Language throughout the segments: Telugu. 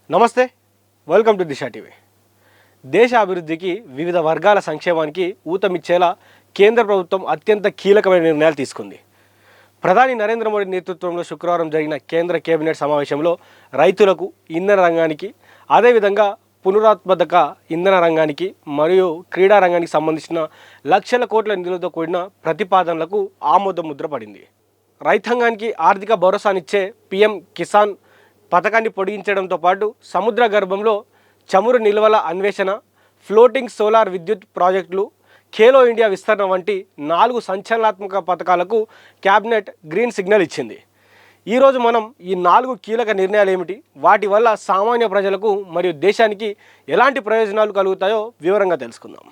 నమస్తే, వెల్కమ్ టు దిశా టీవీ. దేశ అభివృద్ధికి వివిధ వర్గాల సంక్షేమానికి ఊతమిచ్చేలా కేంద్ర ప్రభుత్వం అత్యంత కీలకమైన నిర్ణయాలు తీసుకుంది. ప్రధాని నరేంద్ర మోడీ నేతృత్వంలో శుక్రవారం జరిగిన కేంద్ర కేబినెట్ సమావేశంలో రైతులకు, ఇంధన రంగానికి, అదేవిధంగా పునరుత్పాదక ఇంధన రంగానికి మరియు క్రీడా రంగానికి సంబంధించిన లక్షల కోట్ల నిధులతో కూడిన ప్రతిపాదనలకు ఆమోద ముద్ర పడింది. రైతాంగానికి ఆర్థిక భరోసానిచ్చే పీఎం కిసాన్ పథకాన్ని పొడిగించడంతో పాటు సముద్ర గర్భంలో చమురు నిల్వల అన్వేషణ, ఫ్లోటింగ్ సోలార్ విద్యుత్ ప్రాజెక్టులు, ఖేలో ఇండియా విస్తరణ వంటి 4 సంచలనాత్మక పథకాలకు క్యాబినెట్ గ్రీన్ సిగ్నల్ ఇచ్చింది. ఈరోజు మనం ఈ 4 కీలక నిర్ణయాలు ఏమిటి, వాటి వల్ల సామాన్య ప్రజలకు మరియు దేశానికి ఎలాంటి ప్రయోజనాలు కలుగుతాయో వివరంగా తెలుసుకుందాం.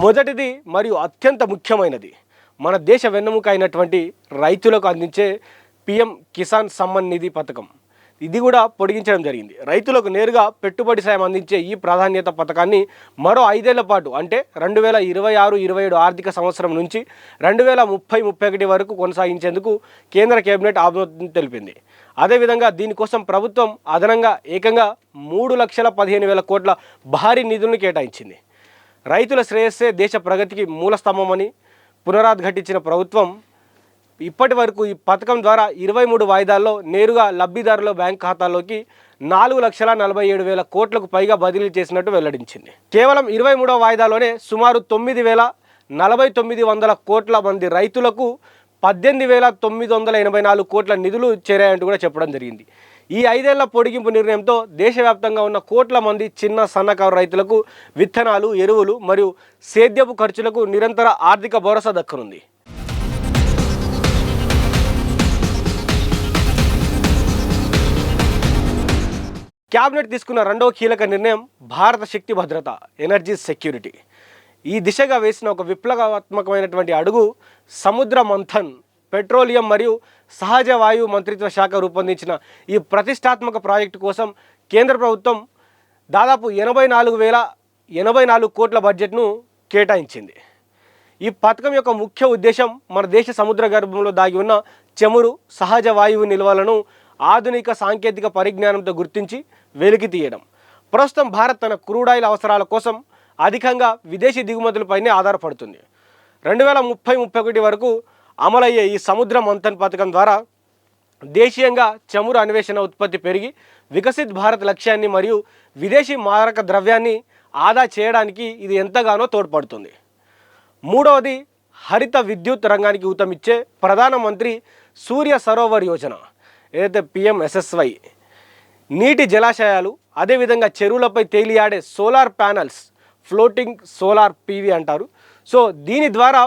మొదటిది మరియు అత్యంత ముఖ్యమైనది, మన దేశ వెన్నెముక అయినటువంటి రైతులకు అందించే పీఎం కిసాన్ సమ్మాన్ నిధి పథకం. ఇది కూడా పొడిగించడం జరిగింది. రైతులకు నేరుగా పెట్టుబడి సాయం అందించే ఈ ప్రాధాన్యత పథకాన్ని మరో 5 ఏళ్ల పాటు అంటే 2026-27 ఆర్థిక సంవత్సరం నుంచి 2030-31 వరకు కొనసాగించేందుకు కేంద్ర కేబినెట్ ఆమోదం తెలిపింది. అదేవిధంగా దీనికోసం ప్రభుత్వం అదనంగా ఏకంగా 3,15,000 కోట్ల భారీ నిధులను కేటాయించింది. రైతుల శ్రేయస్సే దేశ ప్రగతికి మూల స్తంభమని పునరుద్ఘాటించిన ప్రభుత్వం ఇప్పటి వరకు ఈ పథకం ద్వారా 23 వాయిదాల్లో నేరుగా లబ్ధిదారుల బ్యాంక్ ఖాతాల్లోకి 4,47,000 కోట్లకు పైగా బదిలీ చేసినట్టు వెల్లడించింది. కేవలం 23వ వాయిదాలోనే సుమారు 9,049 కోట్ల మంది రైతులకు 18,984 కోట్ల నిధులు చేరాయంటూ కూడా చెప్పడం జరిగింది. ఈ 5 ఏళ్ల పొడిగింపు నిర్ణయంతో దేశవ్యాప్తంగా ఉన్న కోట్ల మంది చిన్న సన్నకారు రైతులకు విత్తనాలు, ఎరువులు మరియు సేద్యపు ఖర్చులకు నిరంతర ఆర్థిక భరోసా దక్కనుంది. క్యాబినెట్ తీసుకున్న రెండవ కీలక నిర్ణయం భారత శక్తి భద్రత, ఎనర్జీ సెక్యూరిటీ. ఈ దిశగా వేసిన ఒక విప్లవాత్మకమైనటువంటి అడుగు సముద్ర మంథన్, పెట్రోలియం మరియు సహజ వాయువు మంత్రిత్వ శాఖ రూపొందించిన ఈ ప్రతిష్టాత్మక ప్రాజెక్టు కోసం కేంద్ర ప్రభుత్వం దాదాపు 84,084 కోట్ల బడ్జెట్ను కేటాయించింది. ఈ పథకం యొక్క ముఖ్య ఉద్దేశం మన దేశ సముద్ర గర్భంలో దాగి ఉన్న చమురు, సహజ వాయువు నిల్వలను ఆధునిక సాంకేతిక పరిజ్ఞానంతో గుర్తించి వెలికి తీయడం. ప్రస్తుతం భారత్ తన క్రూడ్ ఆయిల్ అవసరాల కోసం అధికంగా విదేశీ దిగుమతులపైనే ఆధారపడుతుంది. 2030-31 వరకు అమలయ్యే ఈ సముద్ర మంథన్ పథకం ద్వారా దేశీయంగా చమురు అన్వేషణ ఉత్పత్తి పెరిగి వికసిత్ భారత్ లక్ష్యాన్ని మరియు విదేశీ మారక ద్రవ్యాన్ని ఆదా చేయడానికి ఇది ఎంతగానో తోడ్పడుతుంది. మూడవది హరిత విద్యుత్ రంగానికి ఊతమిచ్చే ప్రధానమంత్రి సూర్య సరోవర్ యోజన, ఏదైతే PMSSY. నీటి జలాశయాలు, అదేవిధంగా చెరువులపై తేలియాడే solar panels, floating solar PV అంటారు. సో దీని ద్వారా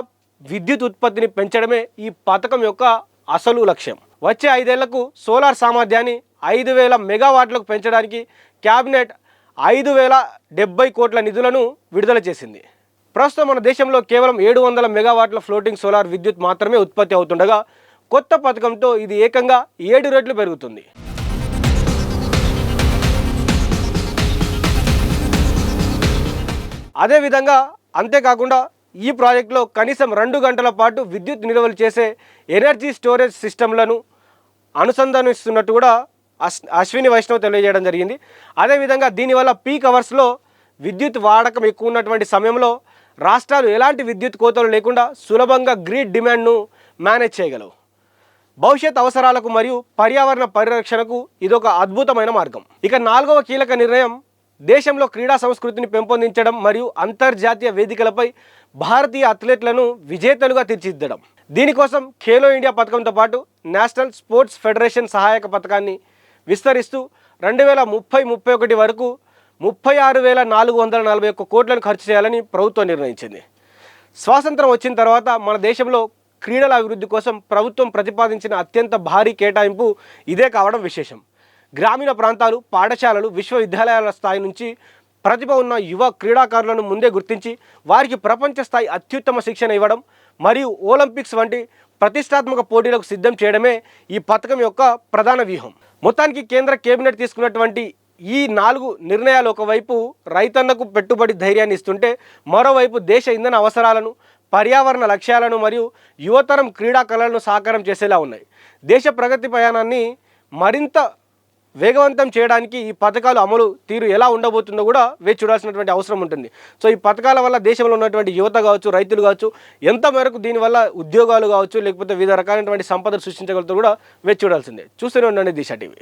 విద్యుత్ ఉత్పత్తిని పెంచడమే ఈ పథకం యొక్క అసలు లక్ష్యం. వచ్చే 5 ఏళ్లకు సోలార్ సామర్థ్యాన్ని 5,000 మెగావాట్లకు పెంచడానికి క్యాబినెట్ 5,070 కోట్ల నిధులను విడుదల చేసింది. ప్రస్తుతం మన దేశంలో కేవలం 700 మెగావాట్ల ఫ్లోటింగ్ సోలార్ విద్యుత్ మాత్రమే ఉత్పత్తి అవుతుండగా కొత్త పథకంతో ఇది ఏకంగా 7 రెట్లు పెరుగుతుంది. అదేవిధంగా అంతేకాకుండా ఈ ప్రాజెక్టులో కనీసం 2 గంటల పాటు విద్యుత్ నిల్వలు చేసే ఎనర్జీ స్టోరేజ్ సిస్టంలను అనుసంధానిస్తున్నట్టు కూడా అశ్విని వైష్ణవ్ తెలియజేయడం జరిగింది. అదేవిధంగా దీనివల్ల పీక్ అవర్స్లో విద్యుత్ వాడకం ఎక్కువ ఉన్నటువంటి సమయంలో రాష్ట్రాలు ఎలాంటి విద్యుత్ కోతలు లేకుండా సులభంగా గ్రిడ్ డిమాండ్ను మేనేజ్ చేయగలవు. భవిష్యత్ అవసరాలకు మరియు పర్యావరణ పరిరక్షణకు ఇదొక అద్భుతమైన మార్గం. ఇక 4వ కీలక నిర్ణయం దేశంలో క్రీడా సంస్కృతిని పెంపొందించడం మరియు అంతర్జాతీయ వేదికలపై భారతీయ అథ్లెట్లను విజేతలుగా తీర్చిదిద్దడం. దీనికోసం ఖేలో ఇండియా పథకంతో పాటు నేషనల్ స్పోర్ట్స్ ఫెడరేషన్ సహాయక పథకాన్ని విస్తరిస్తూ 2030-31 వరకు 36,441 కోట్లను ఖర్చు చేయాలని ప్రభుత్వం నిర్ణయించింది. స్వాతంత్రం వచ్చిన తర్వాత మన దేశంలో క్రీడల అభివృద్ధి కోసం ప్రభుత్వం ప్రతిపాదించిన అత్యంత భారీ కేటాయింపు ఇదే కావడం విశేషం. గ్రామీణ ప్రాంతాలు, పాఠశాలలు, విశ్వవిద్యాలయాల స్థాయి నుంచి ప్రతిభ ఉన్న యువ క్రీడాకారులను ముందే గుర్తించి వారికి ప్రపంచ స్థాయి అత్యుత్తమ శిక్షణ ఇవ్వడం మరియు ఒలింపిక్స్ వంటి ప్రతిష్టాత్మక పోటీలకు సిద్ధం చేయడమే ఈ పథకం యొక్క ప్రధాన వ్యూహం. మొత్తానికి కేంద్ర కేబినెట్ తీసుకున్నటువంటి ఈ 4 నిర్ణయాలు ఒకవైపు రైతన్నకు పెట్టుబడి ధైర్యాన్ని ఇస్తుంటే మరోవైపు దేశ ఇంధన అవసరాలను పర్యావరణ లక్ష్యాలను మరియు యువతరం క్రీడా కళలను సాకారం చేసేలా ఉన్నాయి. దేశ ప్రగతి ప్రయాణాన్ని మరింత వేగవంతం చేయడానికి ఈ పథకాలు అమలు తీరు ఎలా ఉండబోతుందో కూడా వేచి చూడాల్సినటువంటి అవసరం ఉంటుంది. సో ఈ పథకాల వల్ల దేశంలో ఉన్నటువంటి యువత కావచ్చు, రైతులు కావచ్చు, ఎంత మేరకు దీనివల్ల ఉద్యోగాలు కావచ్చు, లేకపోతే వివిధ రకాలైనటువంటి సంపదలు సృష్టించగలుగుతూ కూడా వేచి చూడాల్సిందే. చూస్తూనే ఉండండి దిశ టీవీ.